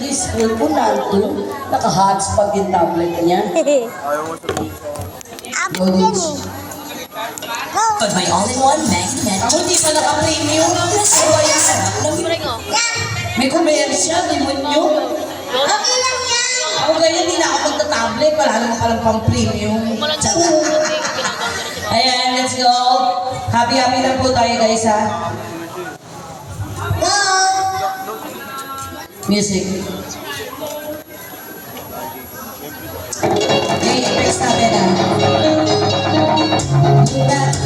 school ko nandun. Naka-hotspot yung tablet niya. Go, Dins. But my all-in-one Maggie Net. Ako hindi pa naka-premium. Ano yan? May commercial, may munyo. Okay lang yan. Ako ganyan, hindi na ako magta-tablet. Wala naman palang pang-premium. Ayan, let's go. Happy-happy lang po tayo guys ha. Go. Music. Okay, effects natin ha.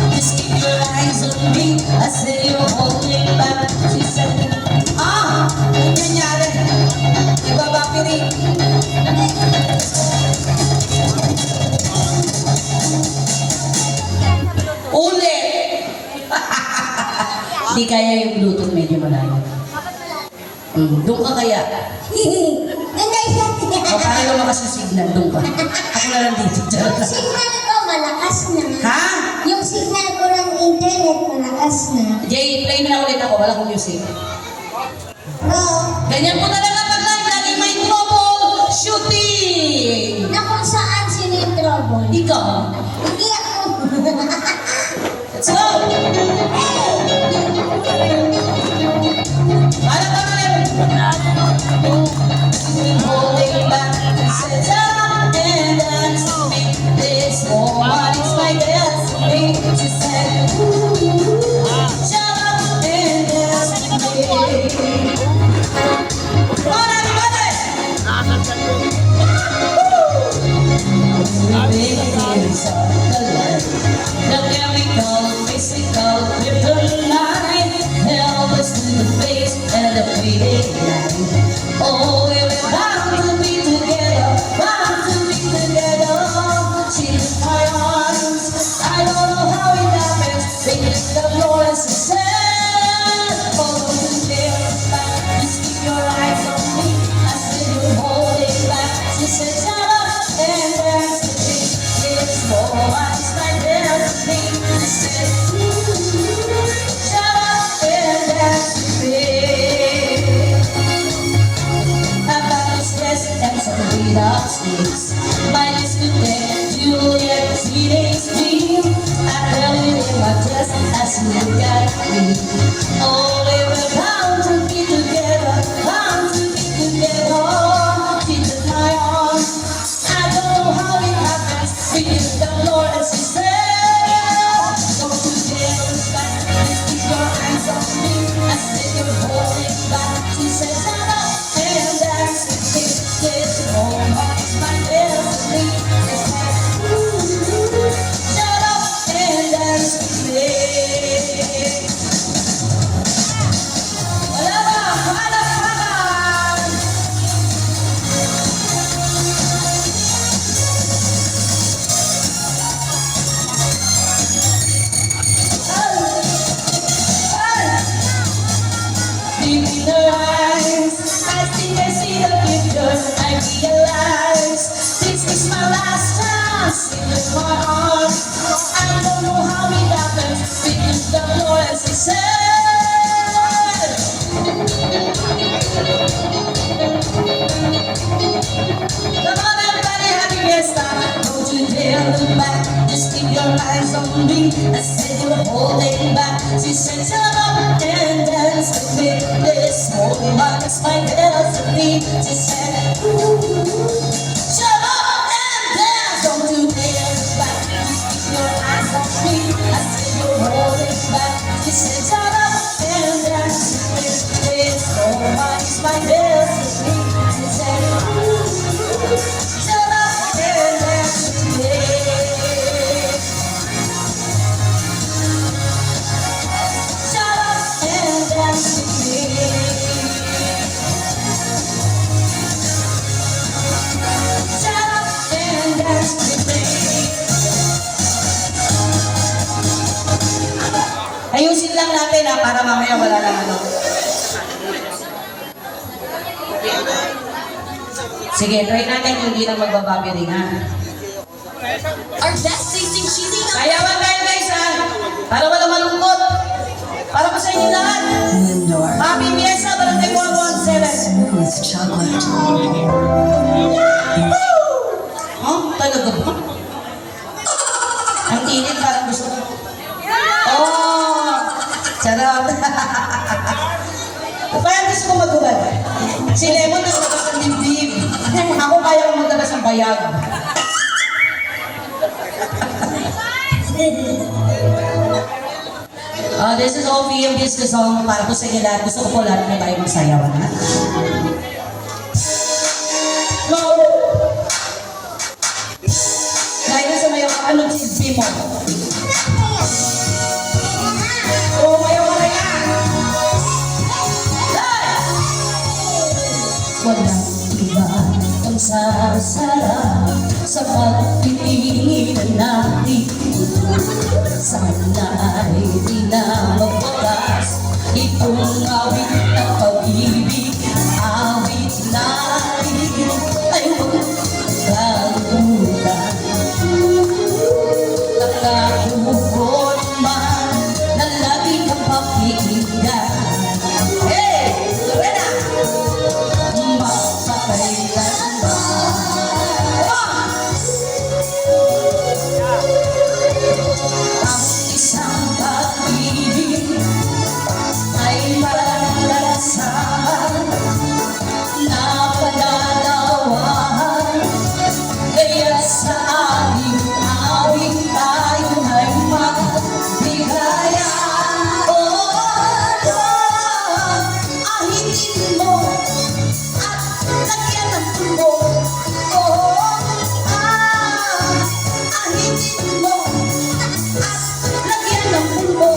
Just keep your eyes on me. I said you're holding back. She said, ang nangyari. Nagbabapirin. Ulit! Di kaya yung Bluetooth medyo malayo. Doon ka kaya. Nanday siya. O, paano lumakas yung signal? Doon ka. Ako na lang dito. Yung signal ko malakas na. Ha? Yung signal ko ng internet malakas na. Jay, play mo na ulit ako. Wala kong music. Go. Ganyan po talaga pag live. Lagi may trouble shooting. Na kung saan sino yung trouble. Ikaw. Hindi ako. Let's go! Para pa rin! Holding back, sit down and dance with me. This woman is my destiny. She said, shut up and dance with me. Come on, everybody! The chemical, physical, kryptonite held us to the face and the fading light. Oh, we were bound to be together, bound to be together. She took my arms, I don't know how it happened. They lift the Lord as she said, oh, don't you dare look back, just keep your eyes on me. I said you're holding back. She said, shut up and dance with me. It's more wise my destiny. She said, shut up and dance with me. About stress and some beat up sticks. My discotheque, Juliet, teenage dream. I felt it in my chest as you look at me. Oh, we were bound to be together, bound to be together. She took my arms, I don't know how it happens. We kissed the Lord and she said, don't you dare look back, just keep your eyes on me. I said you're holding back. She said, shut up and dance with me. This woman is my destiny. She said, shut up and dance with me. Wala ba? Palakpakan! Deep in her eyes, I think I see the picture. I realize this is my last chance. With my arms, I don't know how it happened. Because the Lord as He said. Come on, everybody, happy fiesta. Don't you dare look back. Just keep your eyes on me. I said you're holding back. She said, shut up and dance with me. This woman is my destiny. She said, shut up and dance. Don't you dare look back. Just keep your eyes on me. I said you're holding back. She said, shut up and dance with me. This woman is my destiny. She said, shut up and dance with me. Shut up and dance with me. Shut up and dance with me. Ayusin lang natin para mamaya wala lang ano. Sige, try natin kung hindi na magbababiring ha. Our best tasting cheesy nuggets. Kayawan tayo guys ha. Para wala malungkot. Para pa sa inyo lahat. Happy Fiesta, Barangay 117. Smooth chocolate. Talaga ba? Ang init parang gusto ko. Oh! Charot! Parang gusto ko maghubad. Si Lemon naglabas ng dibdib. Ako kaya kong maglabas ng bayag. This is OVM Business Song para po sa inyo lahat. Gusto ko po lahat na tayo magsayaw. Ha? Dahil na sumayaw ka, anong silbi mo? Oo, mayaw ka na yan! Walang iba ang sasarap sa pagpipilian natin. Sana ay di na magwakas itong awit ng pag-ibig. Awit natin ay huwag kalimutan. Nakahubot man na lagi kang pakikinggan. Hey! Lorena! Mapakailanman. Ang isang pag-ibig ay malalasan na pananawahan. Kaya sa aming awit tayo ay magbigayan. Ahitin mo at lagyan ng tubo. Ahitin mo lagyan ng pulbo.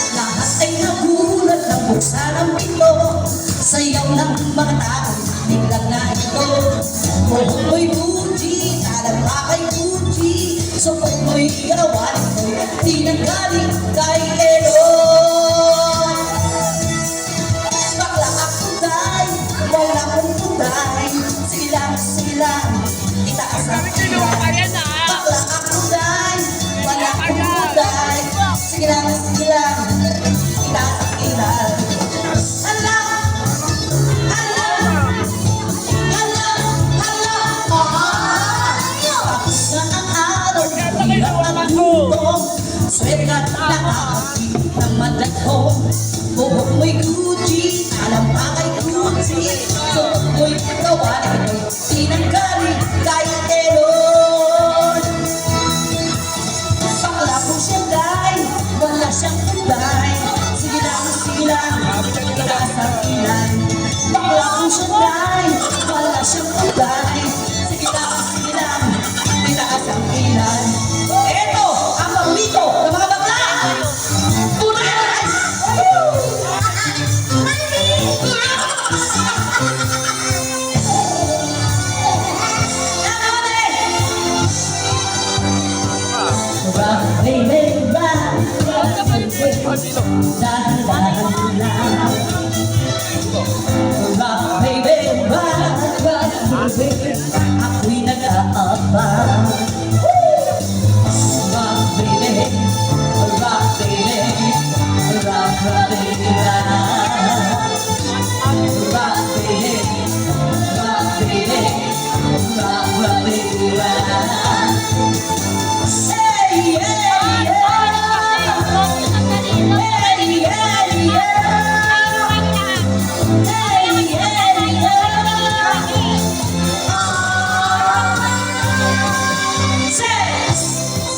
Lahat ay nagulat ng buksan ang pinto. Sayaw ng mga tao, biglang na ito. Mo'y Gucci, talaba kay Gucci. So kung mo'y ginawa nito, di nanggaling kay Elon. Bakla ako dahil, wala kong tunay. Sige lang, itaas ang kilay. Bakla ako dahil, wala kong tunay. Sige lang, itaas ang kilay. Sweat na nakakakit ng madat ko. Buhok mo'y Gucci, alam pa kay Gucci. So mo'y gawa na ito'y tinanggaling kay Elon. Bakla po siya dahil wala siyang kulay. Sige lang, itaas ang kilay. Bakla po siya dahil wala siyang kulay. Sige lang, itaas ang kilay. Eto ang paborito ng mga bakla! Tunay! Rock, baby, rock. Dahan-dahan lang. Rock, baby, rock. Ako'y nag-aabang. Rock, baby, rock, baby, rock, baby, rock. Rock, baby, rock, baby, rock, baby, rock. Hey, yeah,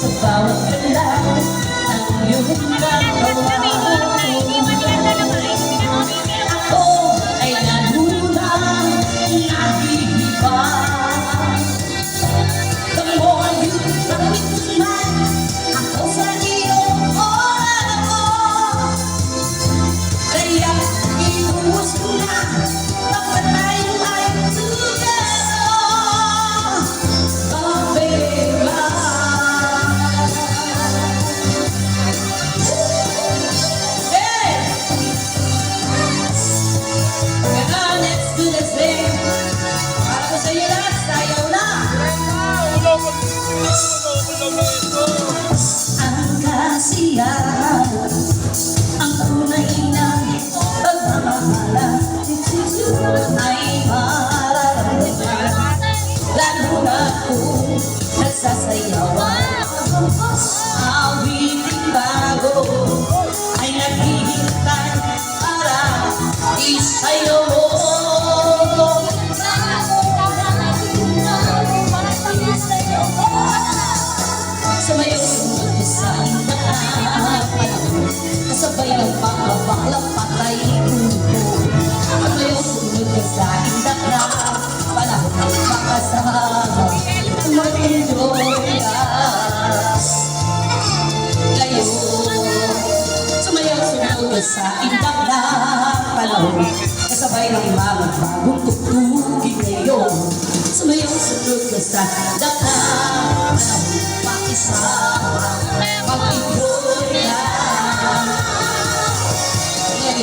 sa bawat galaw ng iyong nagawa. Ako ay nalulang, nahihiba. The more you promise tonight, ako sa iyong oras ako. Kaya ibuhos ko na, pagkat tayo ay together. Oh, baby. Hey! kasabay ng mga bagong tugtugin ngayon. Sumayong sunod ka sa daka, pakisama, pag-iboy ka. Ngayon,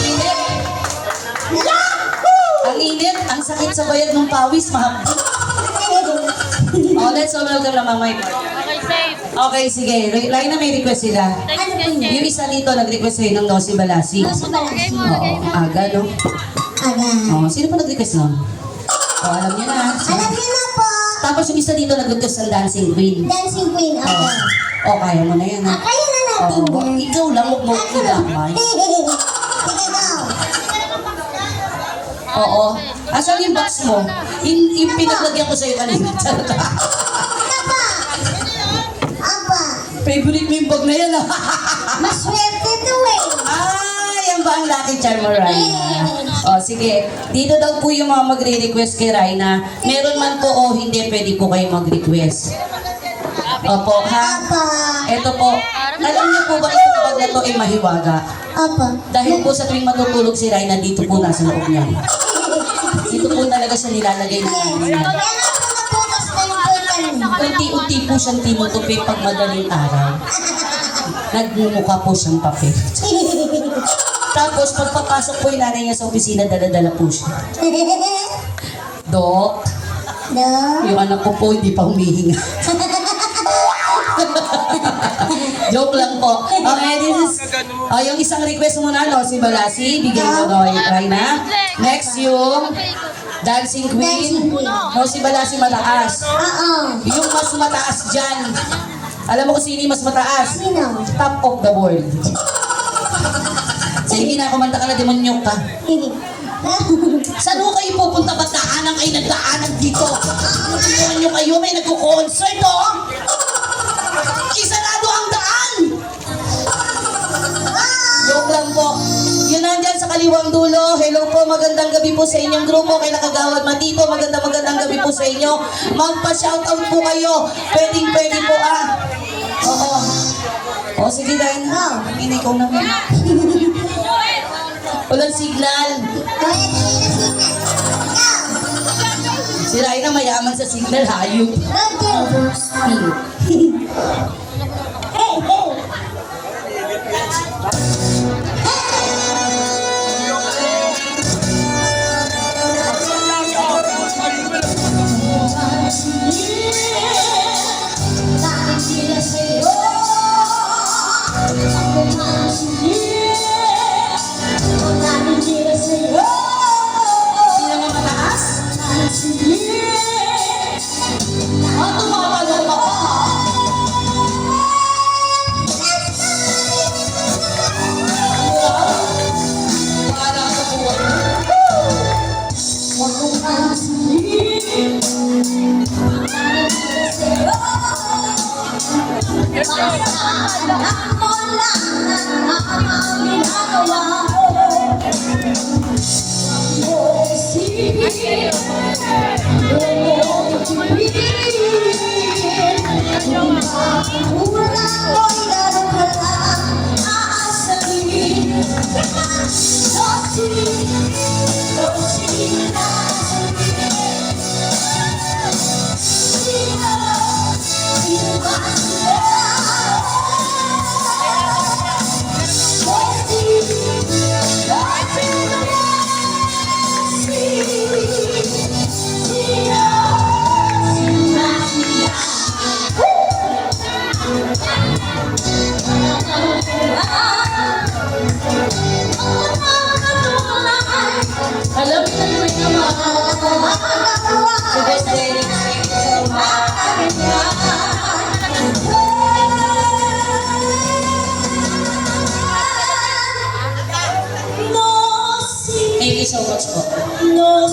init. Ang init, ang sakit sa bayag ng pawis, mahapdi. Oh, let's all welcome na mamay. Okay, safe. Okay, sige. Lain na may request sila. Ano po yun? Yung isa dito nag-request sa'yo ng Nosy Balasi. Nasa balasi. Oo, aga, no? Aga. Oo, sino pa nag-request nun? Oh, alam niyo na. Alam niyo na po. Tapos yung isa dito nag-request ng Dancing Queen. Dancing Queen ako. Oh, kaya mo na yan, ha? Kaya na natin Oo, yan. ikaw lang, huwag mo ilamay. Sige daw. Oo. Asan yung box mo? Yung pinaglagyan ko sa'yo kanina. Apa. Apa. Favorite mo yung bag na yan, ha? Maswerte to eh. Ay, yan ba ang Lucky Charm mo, Raina? O, sige. Dito daw po yung mga magre-request kay Raina. Meron man po o hindi, pwede po kayo mag-request. Opo, ha? Apa. Ito po. Alam niyo po ba itong bag na to ay mahiwaga? Apa. Dahil po sa tuwing matutulog si Raina, dito po nasa loob niya. Dito po talaga siya nilalagay ng Yes. niya. Kaya nga po naputas na yung curtain. Unti-unti po siyang tinutupi pag madaling araw. Nagmumukha po siyang papel. Tapos pagpapasok po yung nanay niya sa opisina, dala-dala po siya. Dok, No. yung anak ko po hindi pa humihinga. Joke lang po. Okay, this is... Oh, yung isang request muna, no? Si Balasi, bigay mo daw yung Raina. Next yung Dancing Queen. No, si Balasi mataas. Oo. Yung mas mataas dyan. Alam mo kung sino yung mas mataas? Sino? Top of the world. Sige na, kumanta ka na, demonyo ka. Saan ho kayo pupunta? Ba't daanan kayo nagdaanan dito? Demonyo kayo, may nagko-concert, oh! Isarado ang daan! Joke lang po. Yun nandyan sa kaliwang dulo. Hello po, magandang gabi po sa inyong grupo. Kay Nakagawad Matito, magandang gabi po sa inyo. Magpa-shoutout po kayo. Pwede po Oo. O sige, Dain. Hindi ko naman. Walang signal. Si Raina mayaman sa signal, hayop. Sino nga mataas? Tumatalong ako. Wala sa buwan. Alam mo na yun naman. Si Best Derek. Thank you so much po. No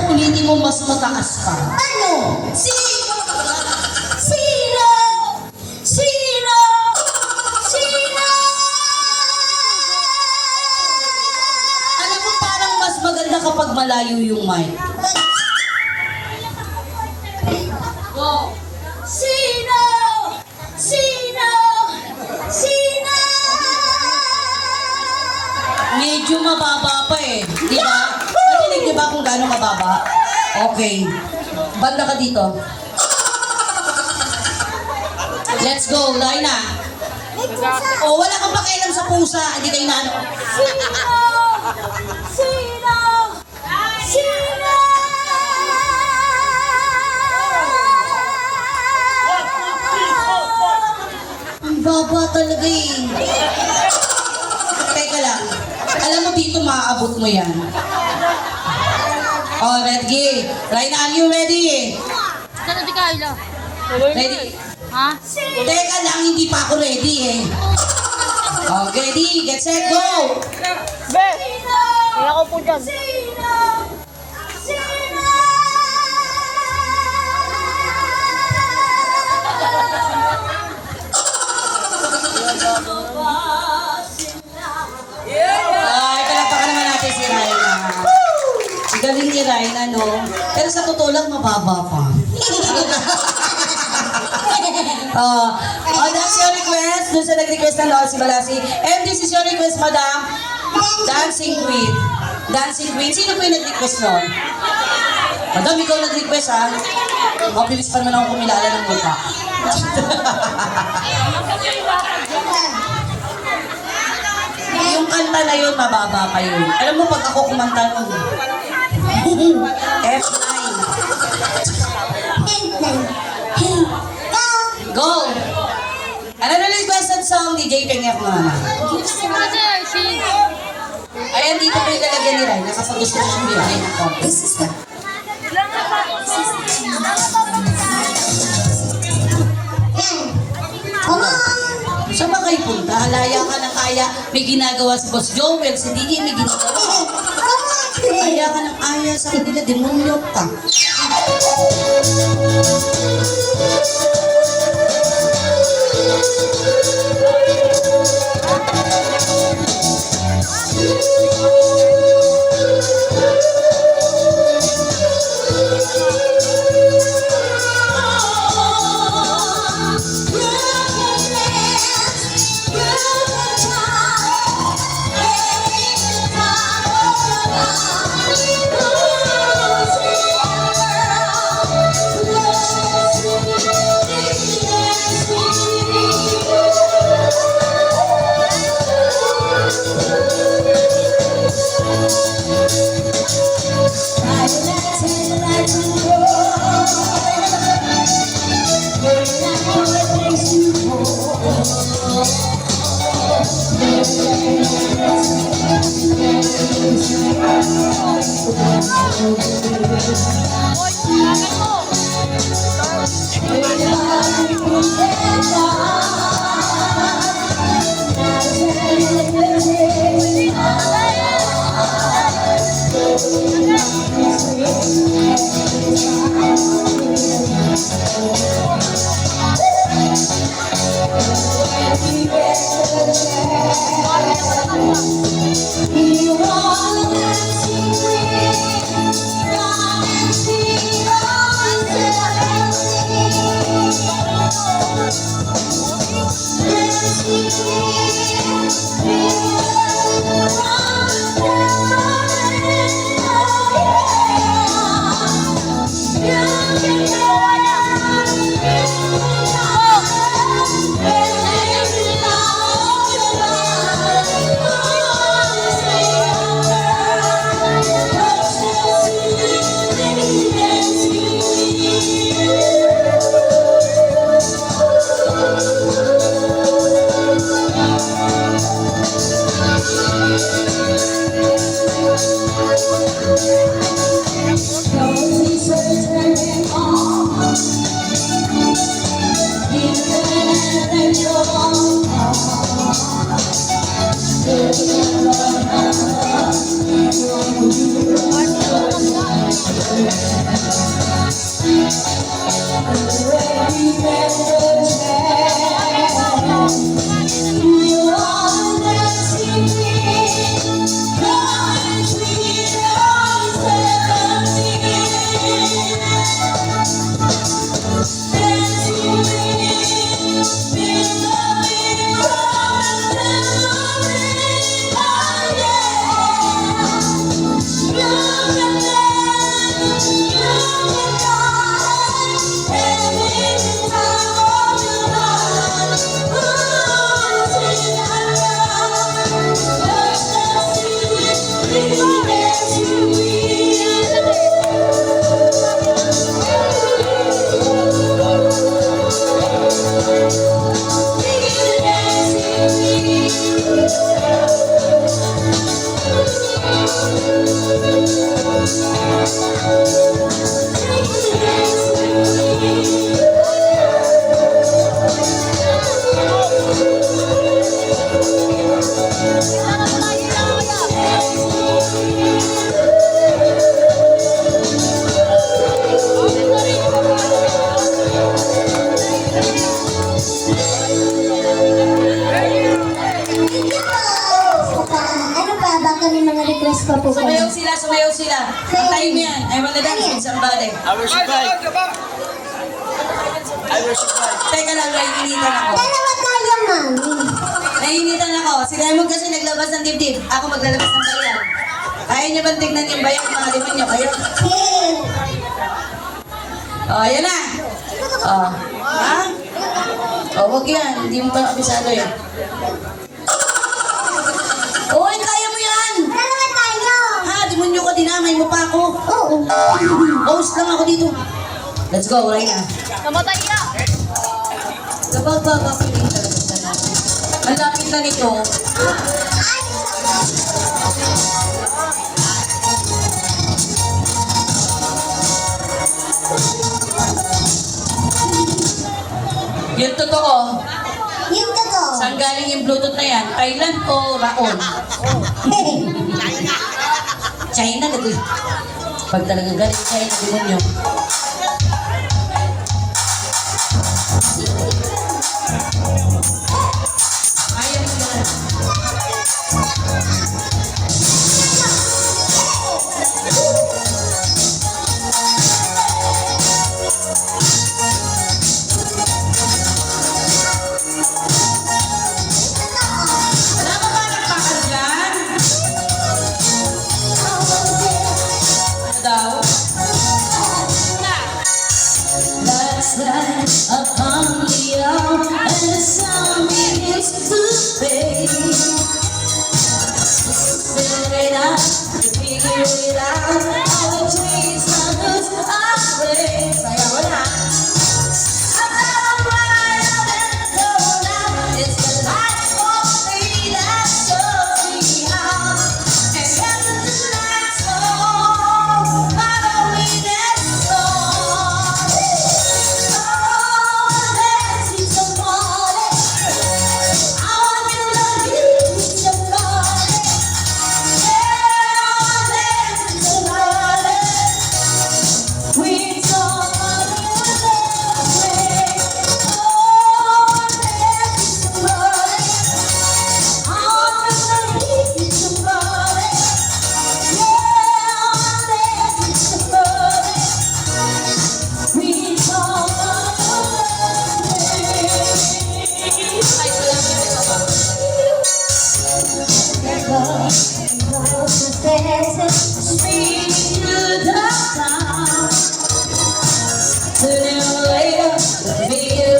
ulitin mo mas mataas pa. Ano? Sino? Sino? Sino? Sino? Alam mo, parang mas maganda kapag malayo yung mic. Go! Sino? Sino? Sino? Medyo mababa pa eh. Di ba? Narinig niyo ba kung gaano mababa? Okay. Banda ka dito. Let's go, Laina. Oh, wala kang pakialam sa pusa. Hindi kayo na ano. Sino? Sino? Sino? Ang baba talaga eh. Teka lang. Alam mo dito maaabot mo yan. Oh, ready. Laina, are you ready? Sana di Kayla. Ready? Ha? Teka lang, hindi pa ako ready eh. Oh, ready, get set, go! Be! Kaya ko po dyan. Sino? Sino? Ay, palakpakan naman natin si Raina. Galing ni Raina, no? Pero sa totoo lang, mababa pa. That's your request. Doon sa nag-request ng Lola si Balasi. And this is your request, Madam. Dancing Queen. Dancing Queen. Sino po yung nag-request nun? Madam, ikaw nag-request, ha? Mabilis pa naman ako kumilala ng mukha. Yung kanta na yun, mababa pa yun. Alam mo, pag ako kumanta nun, F9. Go! Ano na requested song ni J. Pengek mo naman? Ayan, dito po yung lalagyan ni Rai. Kapag gusto siya bigay ng konti. This is the... Saan ba kayo punta? Halaya ka ng kaya. May ginagawa si Boss Joel. Si Digi may ginagawa. Aya ka ng aya sa kanila. Demonyo ka. Slowly turning on. sasayaw sila. Antayin mo yan. I wanna dance with somebody. I will survive. I will survive. Teka lang, nahihinitan ako. Dalawa tayo, mami. Nahihinitan ako. Si Diamond kasi naglabas ng dibdib. Ako maglalabas ng bayan. Ayaw niyo bang tignan yung bayan, mga demonyo? Kayo? Hey. Oh, yan na. Oh. Ha? Oh, wag yan. Hindi mo pa kabisado yan. Uy, kaya mo yan! Dalawa tayo. Ha, demonyo ka, dinamay mo pa ako. Oo. Host lang ako dito. Let's go, right na. Namatay niya. Kapag papapiling talaga sa natin. Malapit na nito. Yung totoo, Yung totoo. saan galing yung Bluetooth na yan? Thailand o Raon? Hey. China na to. Pag talaga galing China, demonyo. Ayaw mo yan. Wala ka ba nagpakal dyan? Ano daw? Last night upon the hour and the sun begins to fade. Figure it out, figure it out. All the trees are loose, I pray. Sayaw mo na. I'm not right up and going out. It's the light for me that shows me how. And after the night's gone, follow me that song. Oh, dancing somebody. I want you to leave somebody. Yeah, dancing somebody. With somebody who loves me. Oh, dancing somebody. I want you to leave somebody. Yeah, dancing somebody. With somebody who loves me. Speak to the sound. Sooner or later, we'll be you.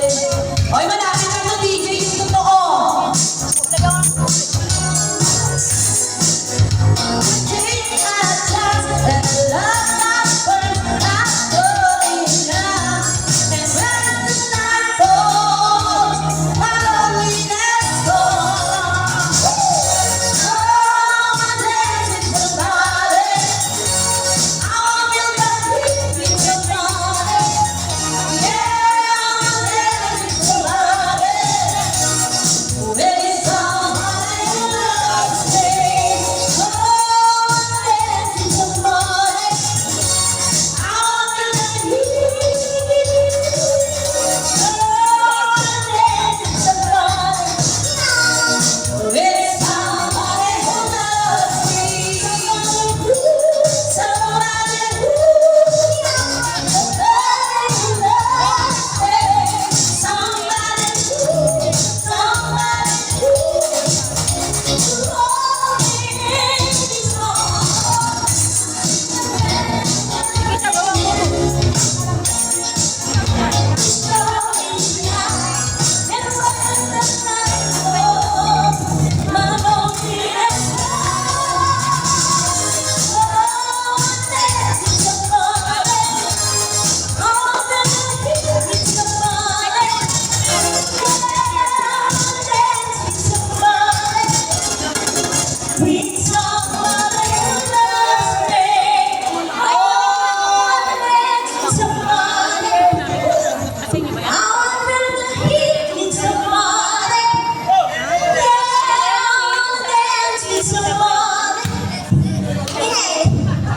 Oy, malapit na ng DJ yung totoo. Take a chance and love not burn not going down. And when the night falls, follow me, let's go. Oh, dancing somebody. I want you to leave somebody. Yeah, dancing somebody. With somebody who loves me. Oh, dancing somebody. I want you to leave. Oh, dancing somebody. With somebody who loves me. Somebody who loves me. Somebody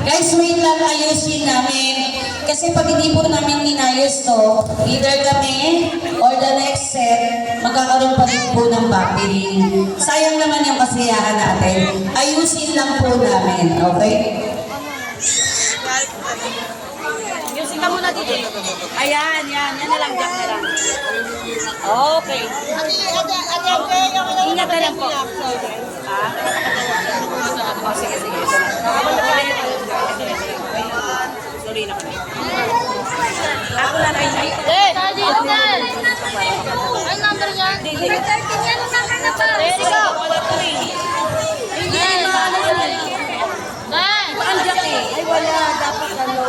Guys, wait lang, ayusin namin. Kasi pag hindi po namin ninayos to, either kami or the next set, magkakaroon pa rin po ng buffering. Sayang naman yung kasiyahan natin. Ayusin lang po namin, okay? DJ. Ayan, yan. Yan na lang, jack na lang. Okay. Ingat na lang po. Oh, sige, sige. Sorry na kami. Ako na lang. Dito na. Ay, number niya. Sige, go. Wala po eh. Hindi, maano yan. Ang jack eh. Ay, wala. Dapat ano.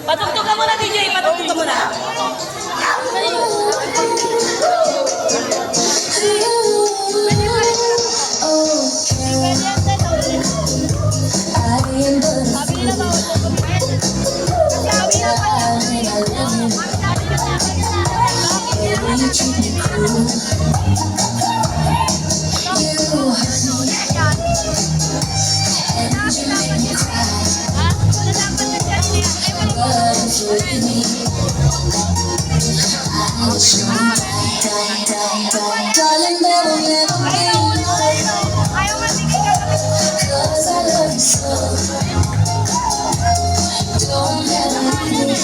Patugtog ka muna, DJ. Patugtog ka muna. Darling, never, never be alone. 'Cause I love you so. Don't ever leave me.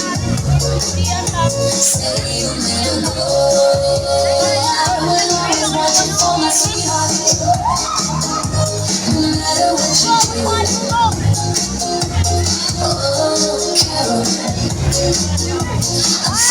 Say you'll never go. I will always watch you for my sweetheart. No matter what you do. Oh, Carol, I'm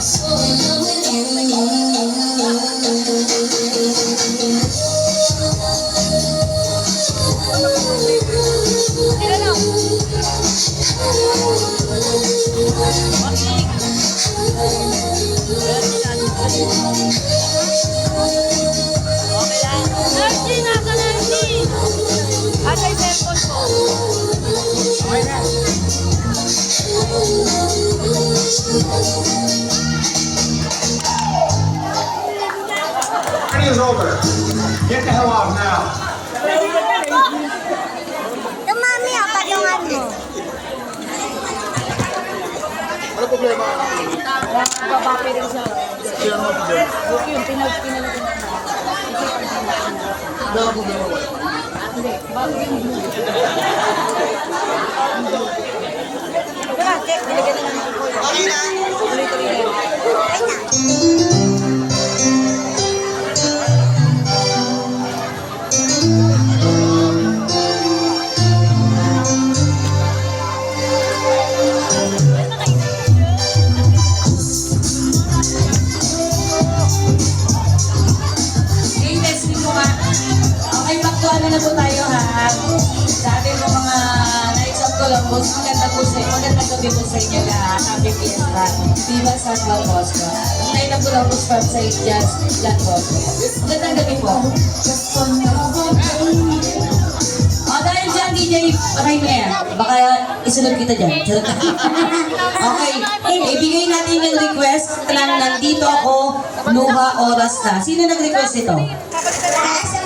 so in love with you. Party is over. Get the hell off now. Tumami ang patungan mo. Ano problema? Babape rin siya. Siya mo problema. Yung pinalagyan. Ano problema? Hindi, bago yung blue. Tara, check. Nilagyan na lang ng kulay. Okay na. Tuloy-tuloy na. Ano na po tayo ha? Sa ating mga Knights of Columbus, magandang gabi po sa inyo lahat. Happy Fiesta. Viva San Juan Bosco. Ang Knight of Columbus from St. John's, John Bosco. Magandang gabi po. O dahil yan dyan, DJ. Patay mo na yan. Baka isunod kita dyan. Charot. Okay. Ibigay natin yung request na nandito ako, luha, oras na. Sino nag-request ito?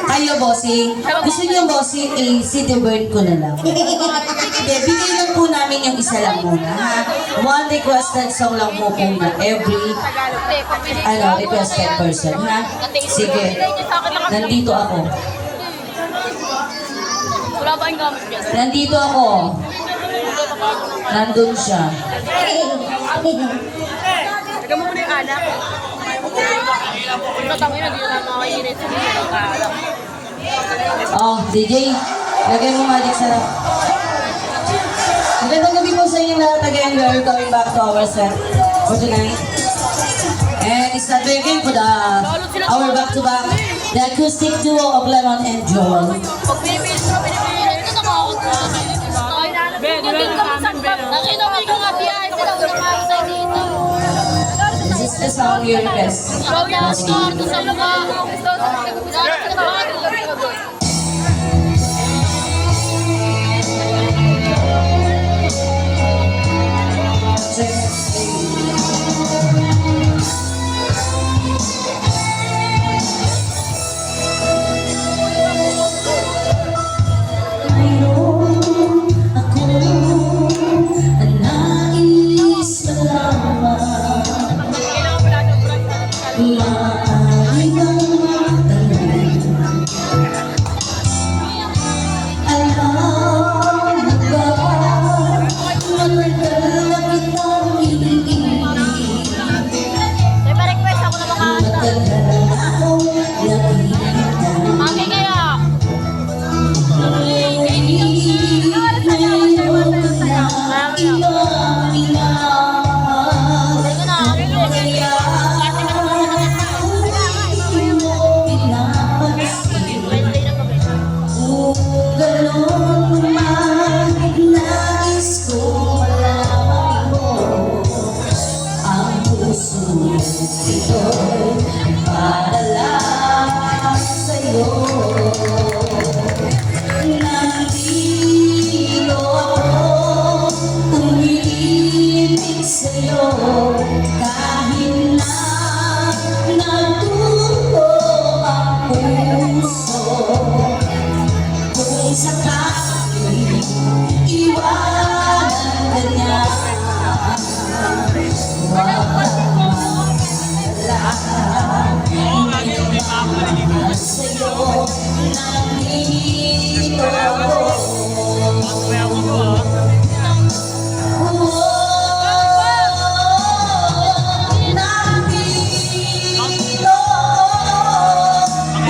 Kayo, bossing. Gusto niyo, bossing, city burn ko na lang. Hindi, bigay lang po namin yung isa lang muna, ha? One requested song lang po na every, requested person, ha? Sige. Nandito ako. Wala ba yung gamit niya? Nandito ako. Nandun siya. Teka mo muna yung anak. Tatangin na, di na makainit sa mga Oh, DJ, lagay mo nga dik sa... Magandang gabi po sa inyo lahat again. We're coming back to our set for tonight. And it's not again for our back-to-back, the acoustic duo of Lemon and Joel. Pag pinipilit ko nakakot na. Nakinomay ko nga biyahe, pinag-unaman sa dito. This is the song you request. Show niya, ito sa mukha. Mayroon ako na nais malaman. Maaari ng matanong. Alam mo ba, matagal na kitang iniibig. May request ako na makakanta. Matagal na akong nakikita. Mami kaya. Nandito ako, umiibig sa'yo, kahit na nagdugo ang puso. Kung sakaling iwanan ka niya, wag mahal sa'yo, nandito ako.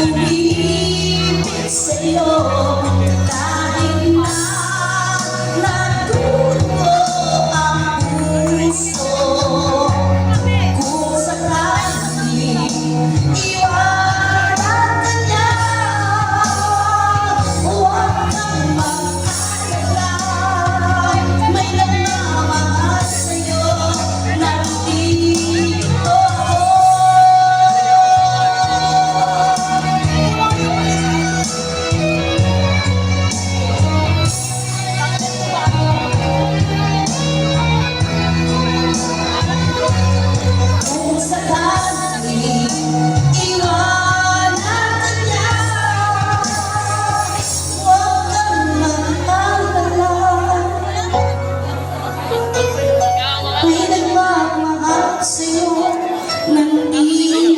Umibig sa'yo, kahit na nagdugo ang puso. Kung sakaling iwanan ka niya, huwag kang mag-alala. May nagmamahal sa'yo, nandito ako. Kung sakaling iwanan ka niya, huwag kang mag-alala. May nagmamahal sa'yo, nandito ako.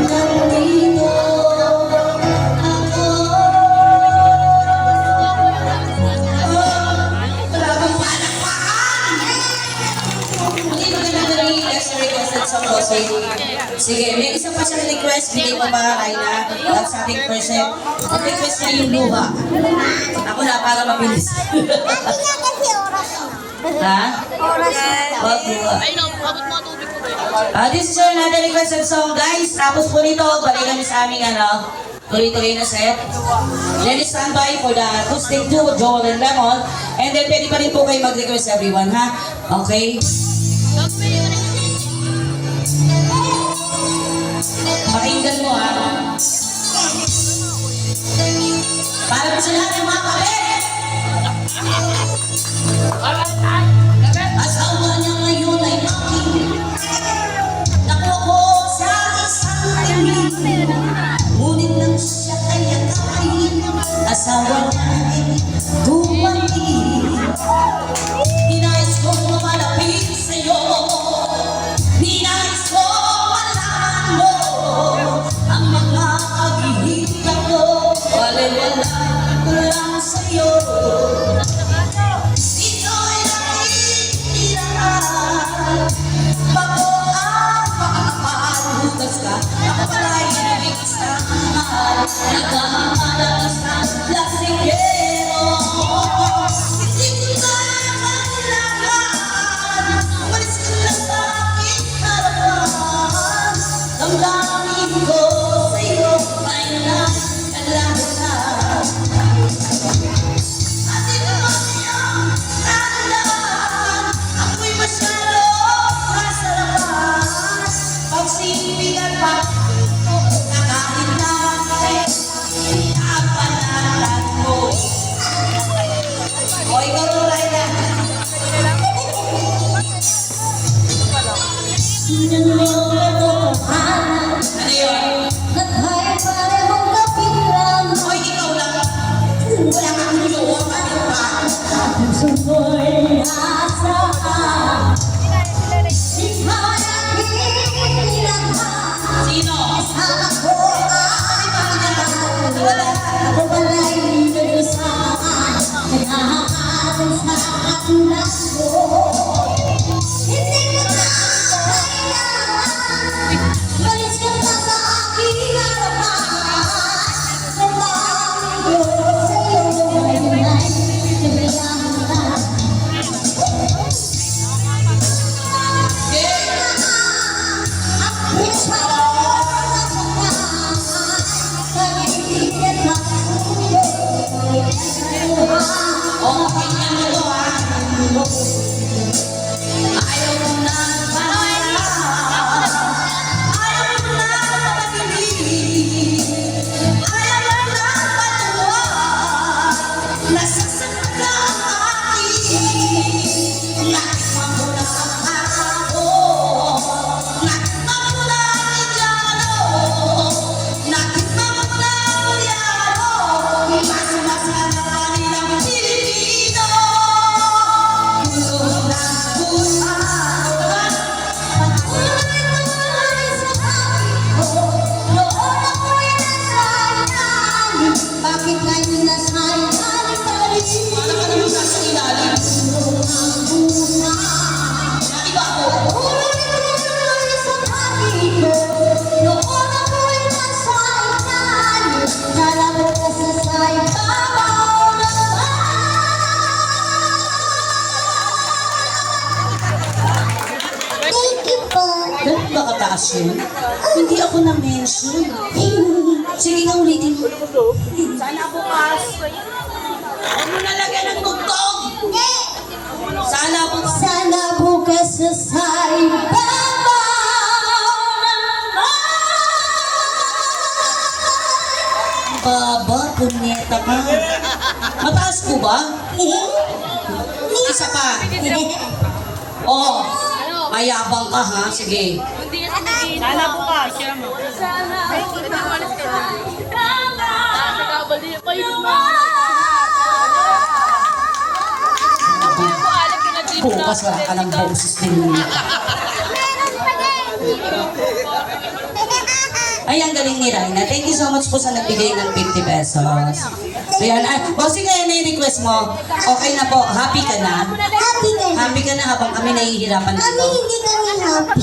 Nandito ako. Wala bang palakpakan? Hindi maganda na rin yung extra requested song ko. Sige, may isa pa siyang request. Bigay mo para kay na lang sa ating person. Ang request niya yung luha. Ako na para mabilis. Kasi oras. Ha? Oras. Wag luha. Ay, nakakabot mga tubig ko ba? This is another requested song, guys. Tapos po nito, balikan sa aming tuloy-tuloy na set. Then stand by for the acoustic duo, Joel and Lemon. And then pwede pa rin po kayo mag-request everyone, ha? Okay? Tapos pwede ka rin Pakinggan mo ha. Para po sa lahat ng mga kabit. Asawa niya ngayon ay aking. Nakuha ko sa isang tingin. Ngunit nang siya ay yakapin, asawa niya ay tumangin. Ninais kong lumalapit sa'yo. Ninais kong malaman mo ang mga paghihirap ko. Wala-wala ko lang sa'yo. Ito'y nakikirahan. Bago ang makakapaghugas ka, ako pala'y nabigis na mahal. Nagkakalang isang lasingero. Hindi ko na kailangan. Umalis ka na sa aking harapan. Damdamin ko sa'yo ay nagkalahan. Atin mo siyang tandaan. Ako'y masyado nasa labas. Pagsipigan pa na kahit natin pinapanatan mo. O ikaw to, Raina. Sinunod na totohanan Ano yun? na tayo parehong kapilang. O ikaw lang. Wala kang jowa ka, di ba? Puso ko'y asahan. Ikaw ang hinihinahan. Sino? Sana ko ay mahal. Ako pala'y nalusahan. Naghahanap sa katulad ko. Hindi ko na kailangan. Malis ka na sa aking harapan. Nagmamahal ko sa'yo. Ngayon ay nabayaran. O, pakinggan mo to, ha? Ayaw mo na malaman. Ayaw mo na mapagilid. Ayaw mo na patuwag. Nasasaktan ka akin. Nakikman mo na ako. Nakikman mo na Indiano. Nakikman mo na Koreano. Mas ka na rin ang Pilipino. Gusto na buhay. Bakit ngayon nasayang ka rin? Wala ka naman sa ilalim. Iba ako. Thank you po. Ganun ba kataas yun? Hindi ako na-mention. Sige nga ulitin mo. Sana bukas. Huwag mo nalagyan ng tugtog. Sana bukas. Sana bukas sa saibabaw ng Baba, punyeta ka. Mataas po ba? Isa pa. Oh, mayabang ka ha. Sige. Sana bukas. Sana. Bukas wala ka ng boses din. Ay, ang galing ni Raina. Thank you so much po sa nagbigay ng 50 pesos. Ayan. Ay, bossing kaya na yung request mo. Okay na po. Happy ka na? Happy ka na. Happy ka na habang kami nahihirapan Kami dito. hindi kami happy.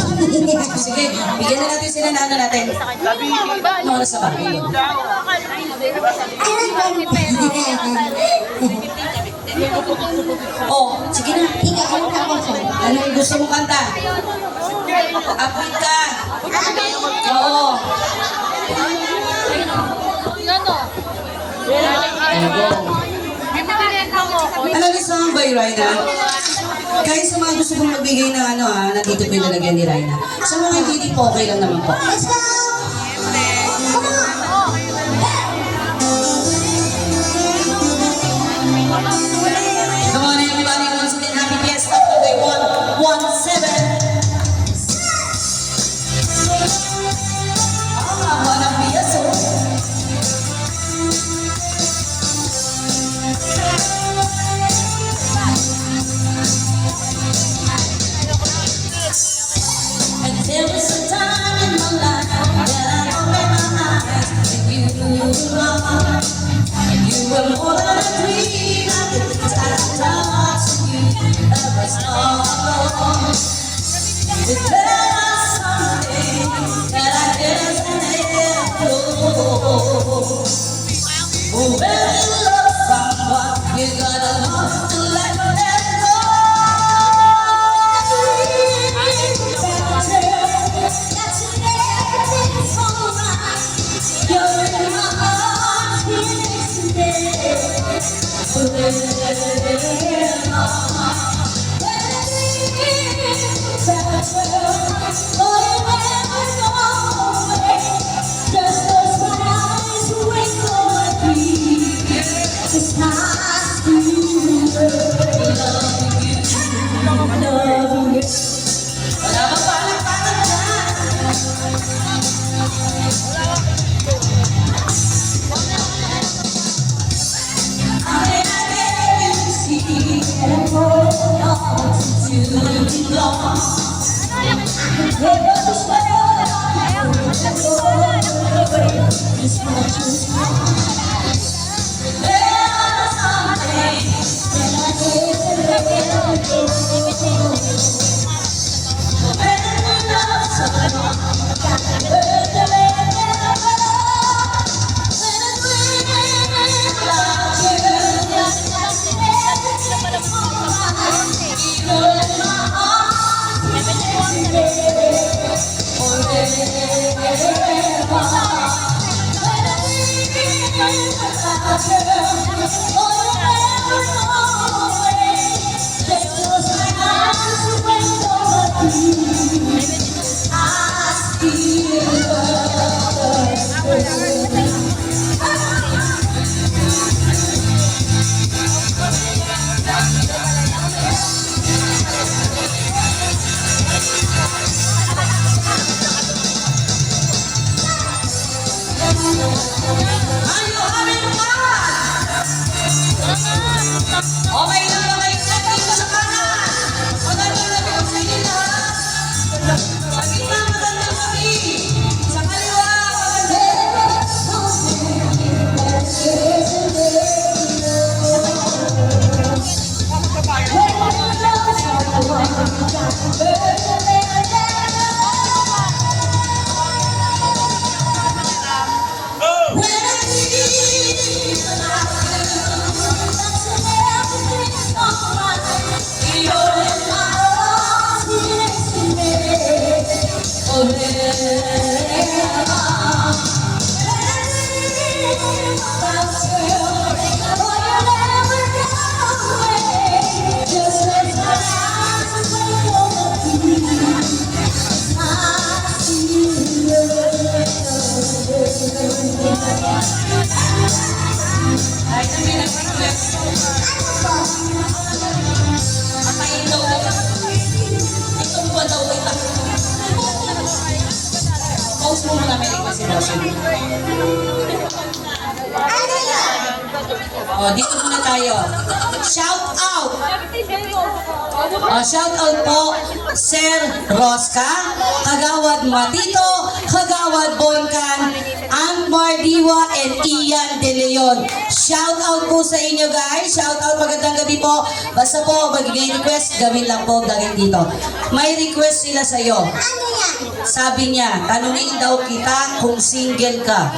Sige, bigyan na natin sila na ano natin. Ano oras na ba? Oh, sige na. Ikaw ang kakasal. Ano yung gusto mong kanta? Upbeat ka. Oo. Ano yung song ba yung Raina? Kahit sa mga gusto kong magbigay ng ano nandito po yung lalagyan ni Raina. Sa mga hindi po, okay lang naman po. Let's go! wrong. You were more than a dream. I could talk to you every song. It's better someday that I guess I never know. When you love someone, you gotta love to let them go. That's everything's alright. You're in my arms here today. It's not you, loving you. Wala ka palang dyan. I get you to see that I'm holding on to too long. Just want you to there's something that I did to let when you love someone, got to hurt them and never go. When a dream loves you, that's everything for mine. Even in my arms, Are you having fun? Okay lang ba kayo dito sa kanan? Magandang gabi ko sa inyo lahat. Sa gitna, magandang gabi. Sa kaliwa, ay, may nag-request. Patayin daw na. Itong ba daw kita? Pause mo muna, may request si Rosie. O, dito muna tayo. Shout out! Shout out po, Sir Rosca, Kagawad Matito, Kagawad Boncan, Angmar Diwa, and Ian De Leon. Shout out po sa inyo guys. Shout out, magandang gabi po. Basta po, magiging request, gawin lang po dahil dito. May request sila sa iyo. Ano yan? Sabi niya, tanungin daw kita kung single ka.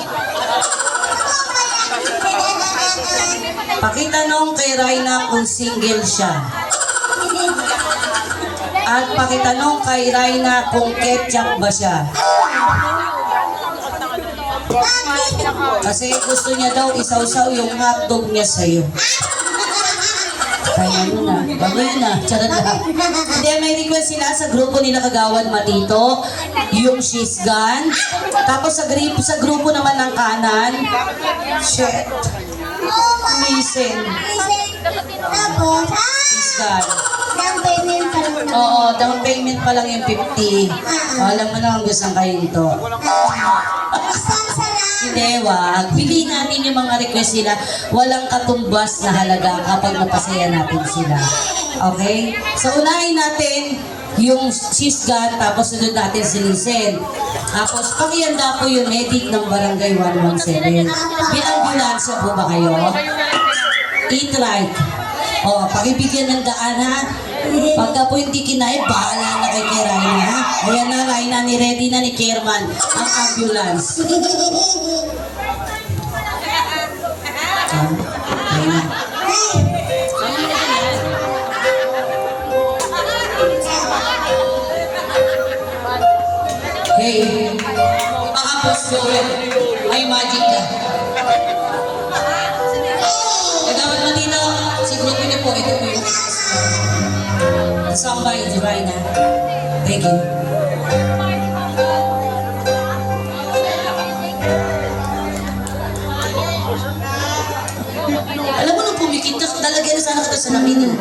Pakitanong kay Raina kung single siya. At pakitanong kay Raina kung ketchup ba siya. Kasi gusto niya daw isaw-saw yung hotdog niya sa'yo. Kaya ano na, bagay na, charot na. Hindi, may request sila sa grupo nila Kagawad Matito, yung She's Gone. Tapos sa grupo naman ng kanan, shit, listen, Tapos, She's Gone. down payment pa lang. Oo, down payment pa lang yung 50. Alam mo na kung gusto kayo ito. Sponsor lang. Hindi, wag. Piliin natin yung mga request nila. Walang katumbas na halaga kapag napasaya natin sila. Okay? So, unahin natin yung sisgat, tapos sunod natin si Lisen. Tapos, pakihanda po yung medic ng Barangay 117. May ambulansya po ba kayo? Eat right. O, pakibigyan ng daan ha. Pagka po hindi kinain, bahala na kay Raina ha. Ayan na, Raina, ni-ready na ni Chairman ang ambulance. Raina. Hey, mga boss ko, may magic ka. Kagawad Matino, si grupo niyo po, ito po yung sambay, di ba na? Thank you. Alam mo nung pumikit ka, talagyan na sana kita sa namin.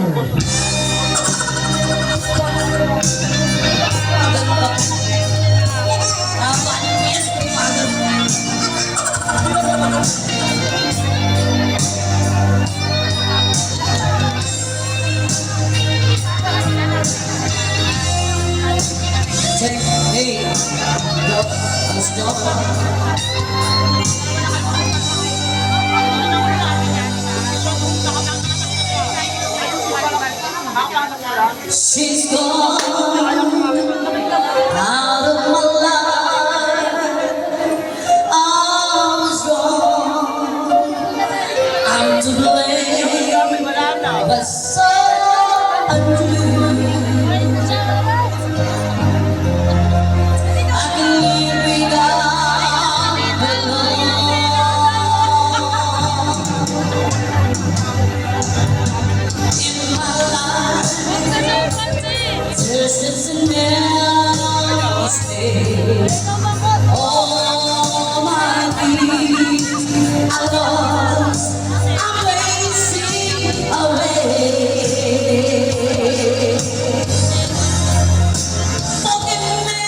Check. Hey. Go. Let's go. She's gone out of my life. I was wrong. I'm to blame. But so untrue. I can live without her in my life. There's just an empty space. All my dreams I lost. I'm wasting away. Forgive me.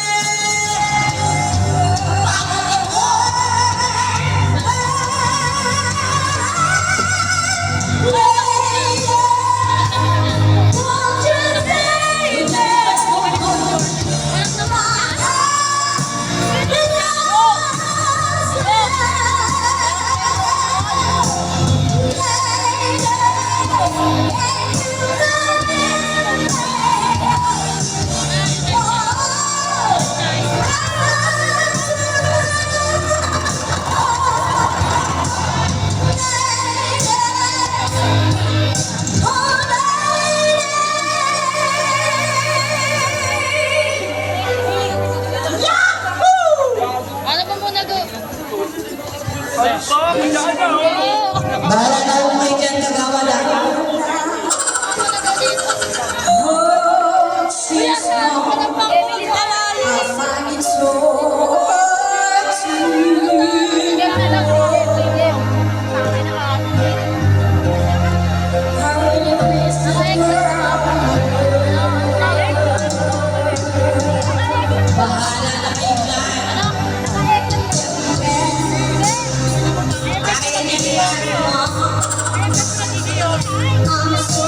Ano ba muna go? Bahala na kung may dyan kagawa lang. Oh, she's gone. I find it so hard Bahala na kayo dyan. I'm so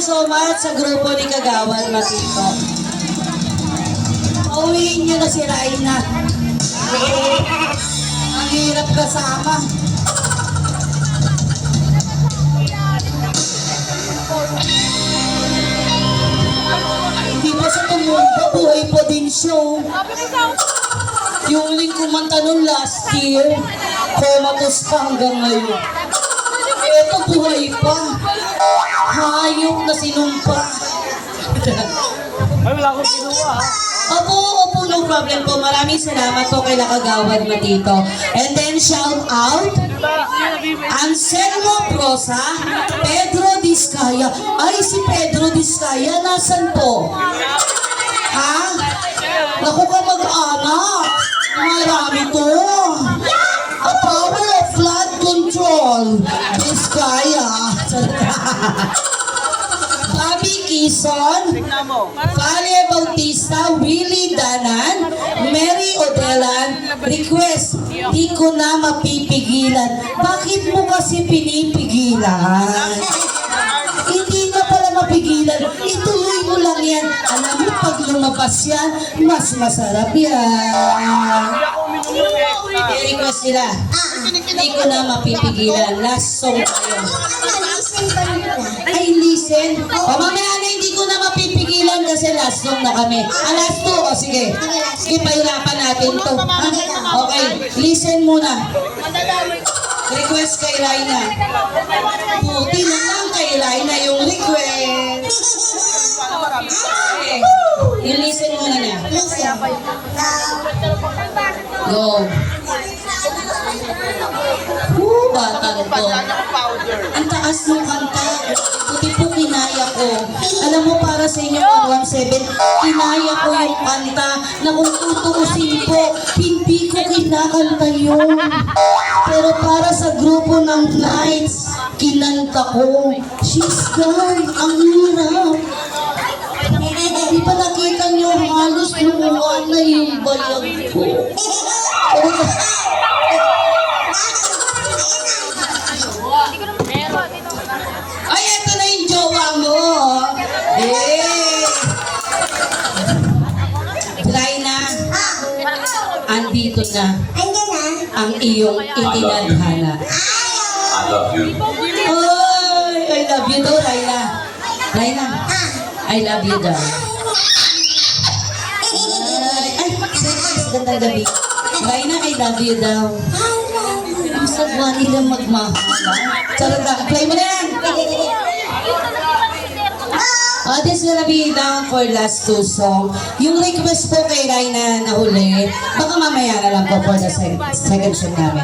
so much sa grupo ni Kagawad Matito. Pauwiin nyo na si Raina. Ang hirap kasama. Hindi pa siya tumumpa, buhay pa din siya. Oh. Yung huling kumanta nun last year, comatose pa hanggang ngayon. Ito buhay pa. Hayop na sinumpa. Ay, wala akong ginawa. Opo, no problem po. Maraming salamat po kay Kagawad Matito. And then shout out, Anselmo Prosa, Pedro Discaya. Ay, si Pedro Discaya, nasan po? Ha? Naku ka mag-anak. Marami to. A power of flood control. Discaya. Bobby Quezon, Valia Bautista, Willie Danan, Mary Odelan, request, di ko na mapipigilan. Bakit mo kasi pinipigilan? Hindi ka pala mapigilan, ituloy mo lang yan. Alam mo, pag lumabas yan, mas masarap yan. I-request nila, di ko na mapipigilan. Last song tayo. Listen pa rin na. Ay, listen. O mamaya na hindi ko na mapipigilan kasi last song na kami. Last two. O sige. Sige, pahirapan natin to. Ha? Okay, listen muna. Request kay Raina. Buti na lang kay Raina yung request. Okay. Yung listen muna na. Listen. Go. Batang to. Ang taas ng kanta. Buti po kinaya ko. Alam mo, para sa inyo, 117, kinaya ko yung kanta na kung tutuusin po, hindi ko kinakanta yun. Pero para sa grupo ng Knights, kinanta ko. She's gone. Ang hirap. Di pa nakita nyo, halos lumuha na yung balag ko. Ay, eto na yung jowa mo. Eh. Raina, andito na Andiyan na. ang iyong itinadhana. I love you. Ay, I love you daw, Raina. Raina, I love you daw. Ay, gandang gabi. Raina, I love you daw. Ang sagwa nila magmahal. Charot lang. Play mo na yan. This is gonna be down for last two song. Yung request po kay Raina na huli, baka mamaya na lang po for the second song namin.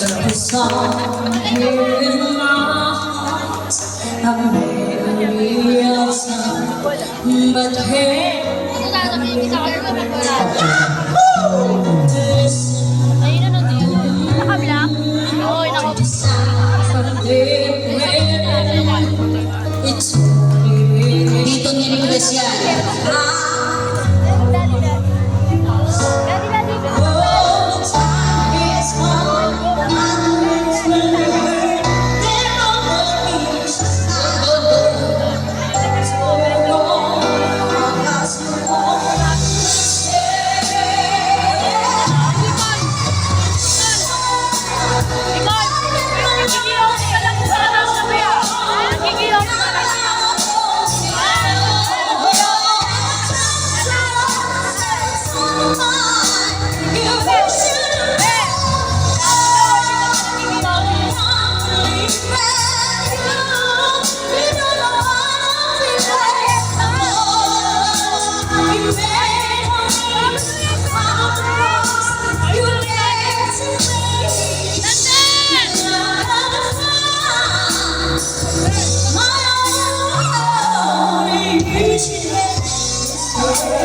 The song here in my heart, a memory of some, but hey, dito ni-request yan.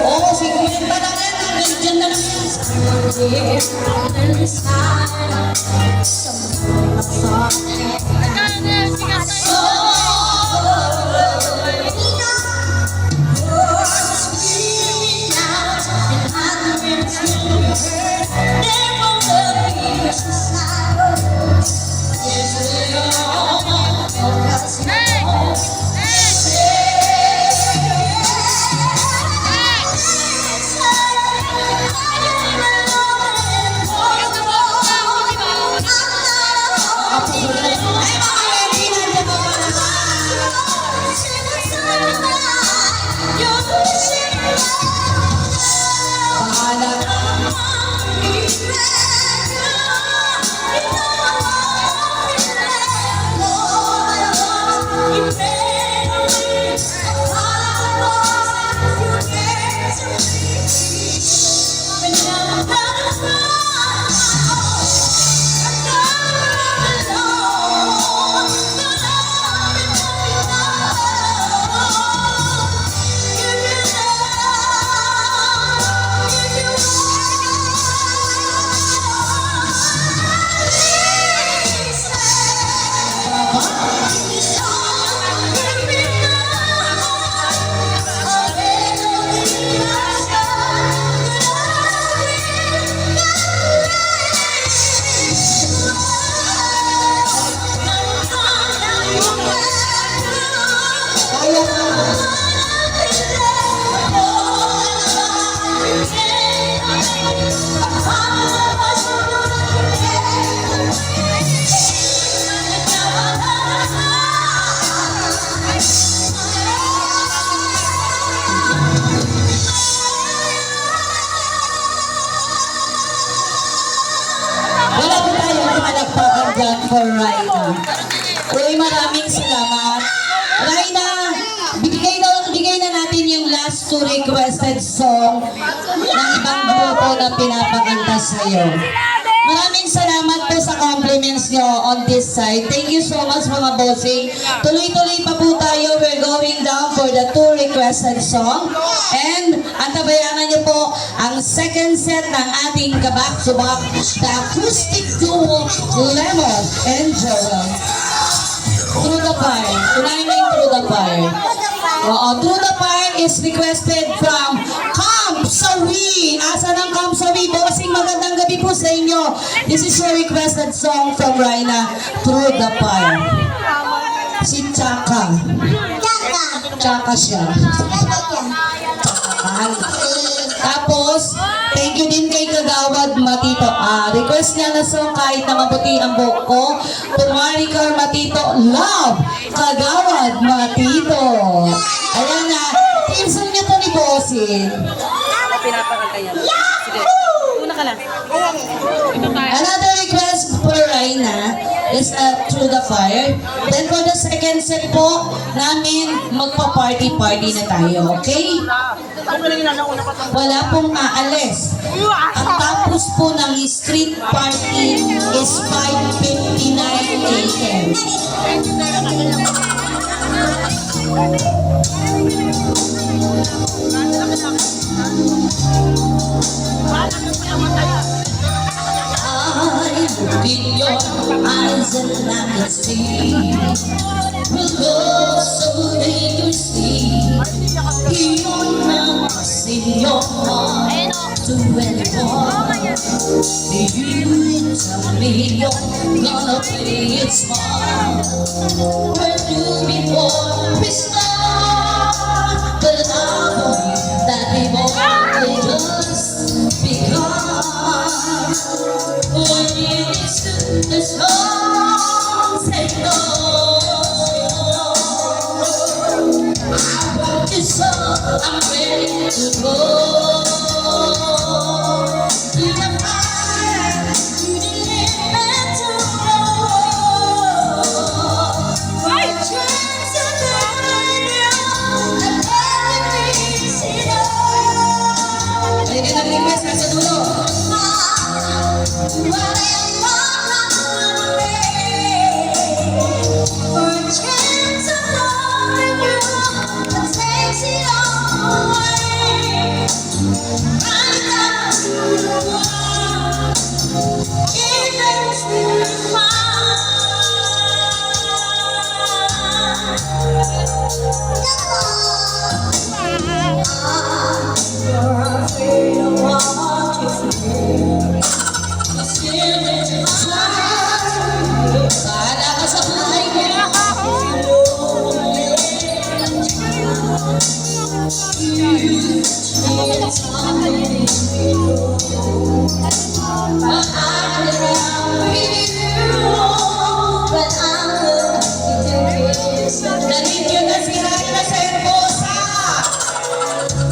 Oo, siguro yung talaga nandiyan na There won't be a dyan for Raina. Uy, maraming salamat. Raina, bigay na natin yung last two requested song ng ibang grupo na pinapakanta sa'yo. Maraming salamat po sa compliments nyo on this side. Thank you so much mga bossing. Tuloy-tuloy pa po tayo. We're going down for the two requested song. And antabayanan nyo po ang second set ng ating kabak-subak, the acoustic duo Lemon and Joel. Through the Fire. Tunayin mo yung Through the Fire. Oo, Through the Fire is requested from Camp Sawi. Asa ng Camp Sawi? Bossing, magandang gabi po sa inyo. This is your requested song from Raina, Through the Fire. Si Chaka. Chaka siya. Tapos, thank you din kay Kagawad Matito. Request niya na song kahit na mabuti ang buhok ko. Tumarikar Matito, love! Kagawad Matito. Ayan na, team song niya to ni Bossing. Pinapakanta yan. Sige. Una ka lang. Another request for Raina is Through the Fire. Then for the second set po, namin magpa-party-party na tayo, okay? Wala pong aalis. Ang tapos po ng street party is 5:59 a.m. I look in your eyes and I can see the love so dangerously. You're not in your heart to anyone. You tell me you're gonna play it smart. Where do before we start? But I believe that we've only just begun. When it is to the song, say no. I want you so, I'm ready to go. To the fire, to the limit to go. My dreams are burning out, and everything's enough. Ay, kaya nag-request ka sa dulo. Bahala ka sa buhay mo. Dalhin nyo na si Raina sa Hermosa.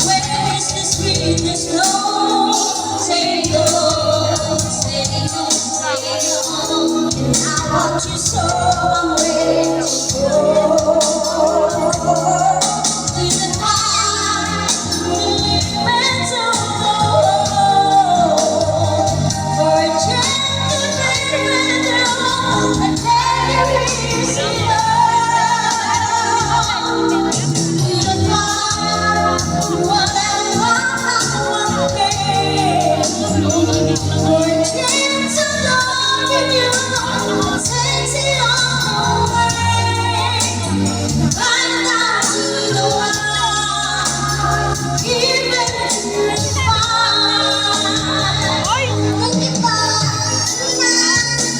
Where is the sweetness, Lord? Say no, say no, say no. I want you so, I'm ready to go. To the fire, to the limits of love. For a chance to live it all, and let it be so love. To the fire, whatever I want to be. For a chance to love you, takes it all away. Right down to the wild, even to the fire.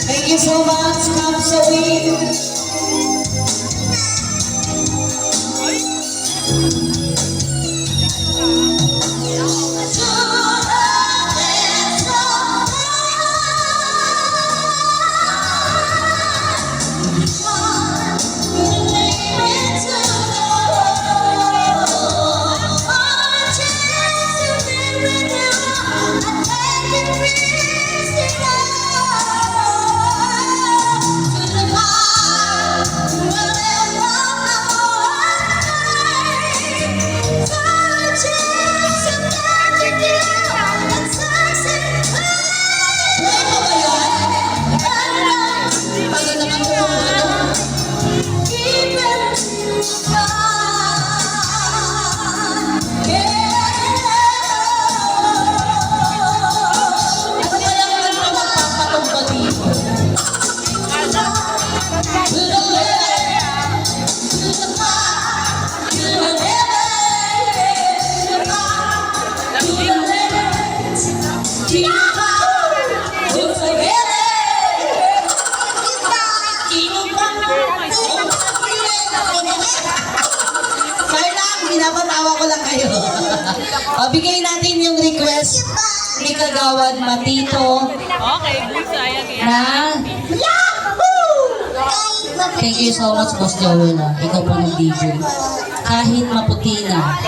Thank you so much, Camp Sawi. Bigay natin yung request ni Kagawad Matito Okay, bullseye again. na thank you so much, Boss Joel. Ikaw po ng DJ. Kahit maputi na.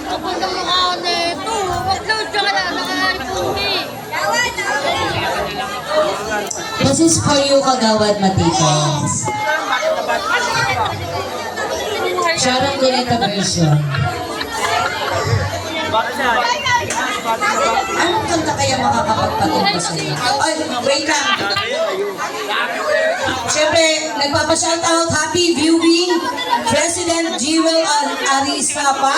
Kapag ang mukha na ito, upload ka na, nakalipungi. This is for you, Kagawad Matito. Sharon Cuneta version. Anong kanta kaya makakapagpatuloy sa iyo? Ay, wait lang. Siyempre, nagpapa-shoutout, happy viewing, President Jewel Arizapa,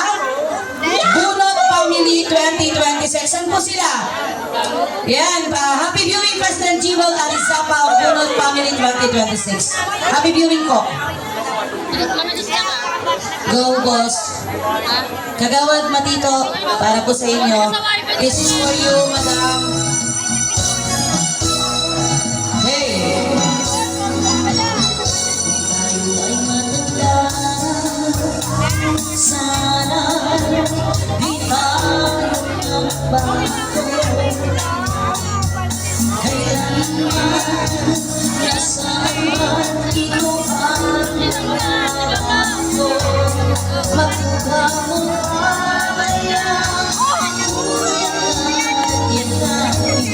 Bunot Family 2026. Saan po sila? Yan, happy viewing, President Jewel Arizapa, Bunot Family 2026. Happy viewing ko. Go, boss. Kagawad Matito, para po sa inyo. This is for you, madam. Hey! Tayo ay matanda. Sana di tayo magbago. Kailanman nasaan man ito ang nangako. Magkamukha kaya yan natin.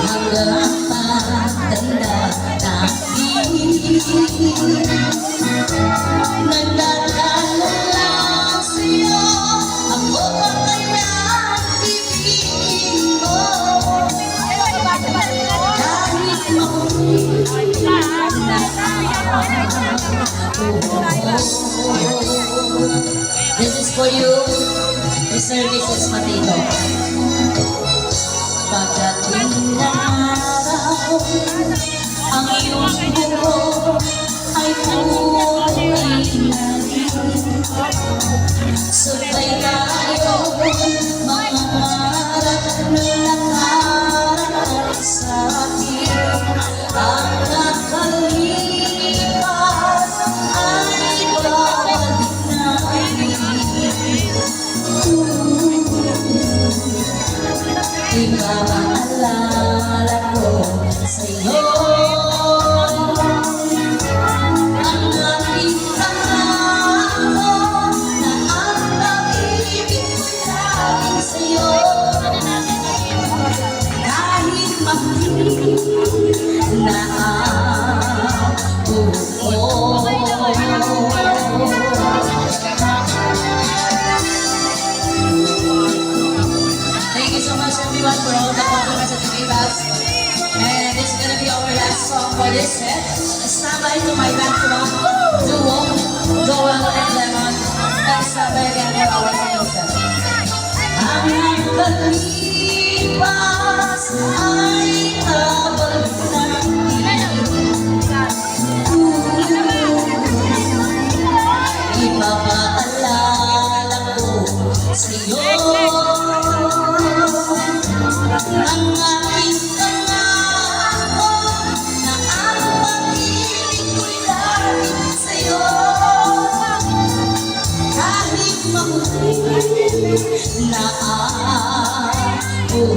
Hanggang pagtanda natin, nagdadala lang sa'yo. Ako pa kaya ibigin mo. Kahit makulit this is for you, Mr. Mrs. Matito. Pagdating ng araw, ang iyong buho ay kulay na rin. Sabay tayo, mga marap na nakaraan sa akin. Ang nakalipas ay babalik natin. Ipaalala ko sa'yo ang aking pangako na ang pag-ibig ko'y laging sa'yo. Kahit makinig na ako. Thank you so much everyone for all the compliments that you gave us. And this is gonna be our last song for this set. Stand by to my band duo, Joel and Lemon. And stand by again for our second set. Ang kalipas ay kabalik ipapaalala ko sa'yo ang aking pangako na ang pag-ibig ko'y laging sa'yo. Kahit makulit na ako. Kahit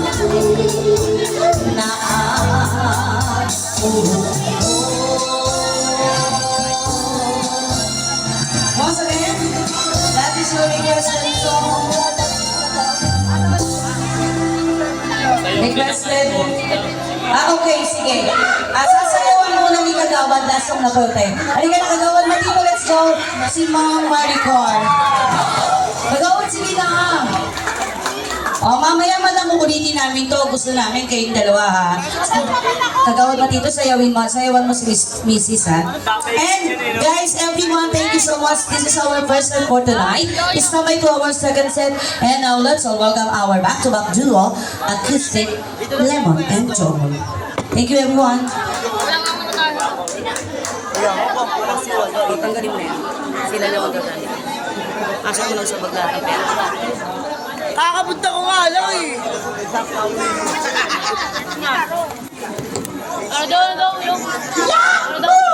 makulit na ako. Once again, that is your requested song. Requested. Okay, sige. Sasayawan muna ni Kagawad last song na birthday. Halika na, Kagawad Matito, let's go. Si Ma'am Maricor. Kagawad, sige na nga. Mamaya madam, ulitin namin to. Gusto namin kayong dalawa, ha? Kagawad Matito, sayawan mo si Mrs. ha? And guys, everyone, thank you so much. This is our first set for tonight. It's now by to our second set. And now let's all welcome our back-to-back duo, Acoustic, Lemon and Joel. Thank you everyone. Tanggalin mo na yan. Sila na magagaling. Asa mo lang sa bagla ng pera. Kakapunta ko nga lang eh.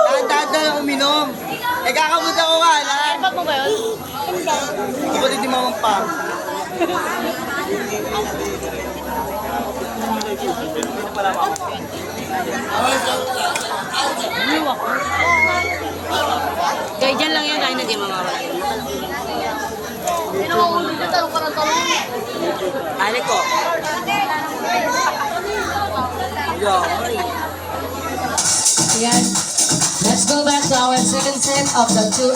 Dahan-dahan na lang uminom. Eh, kakapunta ko nga lang. Ipat mo ba yun? Kapatid ni Mamang Pa. Kaya dyan lang yan, dahil na di mamawala. Hindi na maulit na tanong ka ng tanong. Ano ko? Yan. Let's go back to our second set of the 2